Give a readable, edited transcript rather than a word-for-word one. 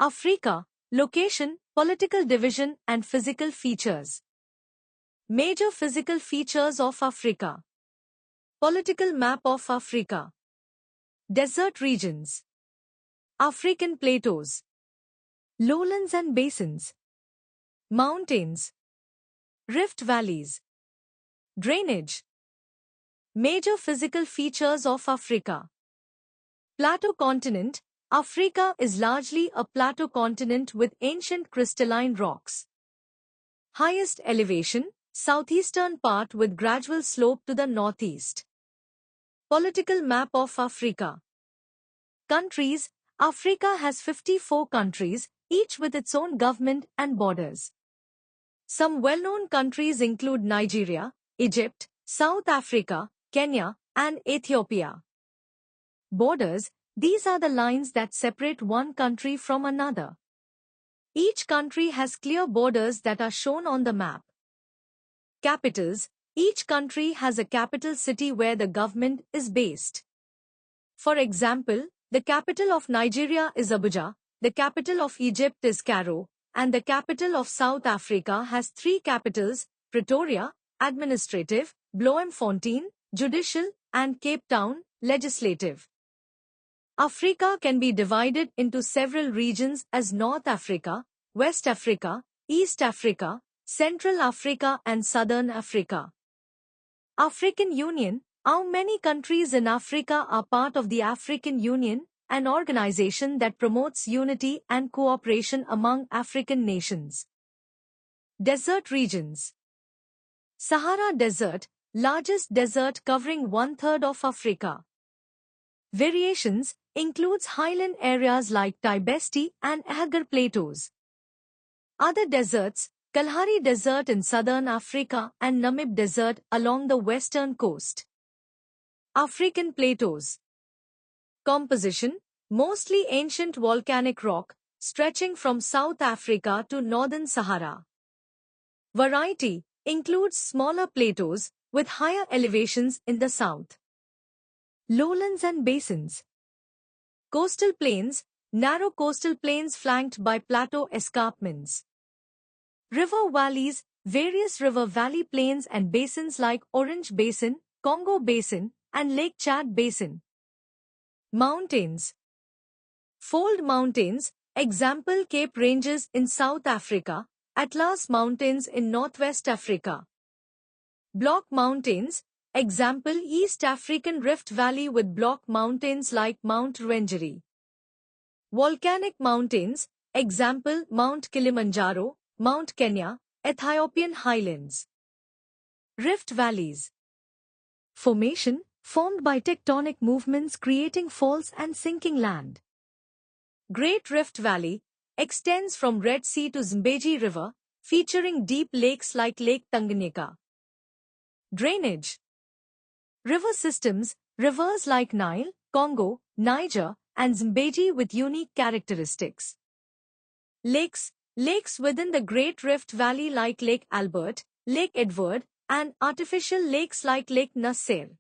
Africa, location, political division and physical features. Major physical features of Africa. Political map of Africa. Desert regions. African plateaus. Lowlands and basins. Mountains. Rift valleys. Drainage. Major physical features of Africa. Plateau continent. Africa is largely a plateau continent with ancient crystalline rocks. Highest elevation, southeastern part with gradual slope to the northeast. Political map of Africa. Countries. Africa has 54 countries, each with its own government and borders. Some well-known countries include Nigeria, Egypt, South Africa, Kenya, and Ethiopia. Borders. These are the lines that separate one country from another. Each country has clear borders that are shown on the map. Capitals. Each country has a capital city where the government is based. For example, the capital of Nigeria is Abuja, the capital of Egypt is Cairo, and the capital of South Africa has three capitals: Pretoria, administrative, Bloemfontein, judicial, and Cape Town, legislative. Africa can be divided into several regions as North Africa, West Africa, East Africa, Central Africa and Southern Africa. African Union. How many countries in Africa are part of the African Union, an organization that promotes unity and cooperation among African nations? Desert regions. Sahara Desert, largest desert covering 1/3 of Africa. Variations includes highland areas like Tibesti and Agar Plateaus. Other deserts, Kalahari Desert in southern Africa and Namib Desert along the western coast. African plateaus. Composition, mostly ancient volcanic rock, stretching from South Africa to northern Sahara. Variety, includes smaller plateaus with higher elevations in the south. Lowlands and basins. Coastal plains, narrow coastal plains flanked by plateau escarpments. River valleys, various river valley plains and basins like Orange Basin, Congo Basin, and Lake Chad Basin. Mountains. Fold mountains, example Cape Ranges in South Africa, Atlas Mountains in Northwest Africa. Block mountains, example East African Rift Valley with block mountains like Mount Rwenzori. Volcanic mountains, example Mount Kilimanjaro, Mount Kenya, Ethiopian highlands. Rift valleys. Formation, formed by tectonic movements creating faults and sinking land. Great Rift Valley, extends from Red Sea to Zambezi River, featuring deep lakes like Lake Tanganyika. Drainage. River systems, rivers like Nile, Congo, Niger, and Zambezi with unique characteristics. Lakes, lakes within the Great Rift Valley like Lake Albert, Lake Edward, and artificial lakes like Lake Nasser.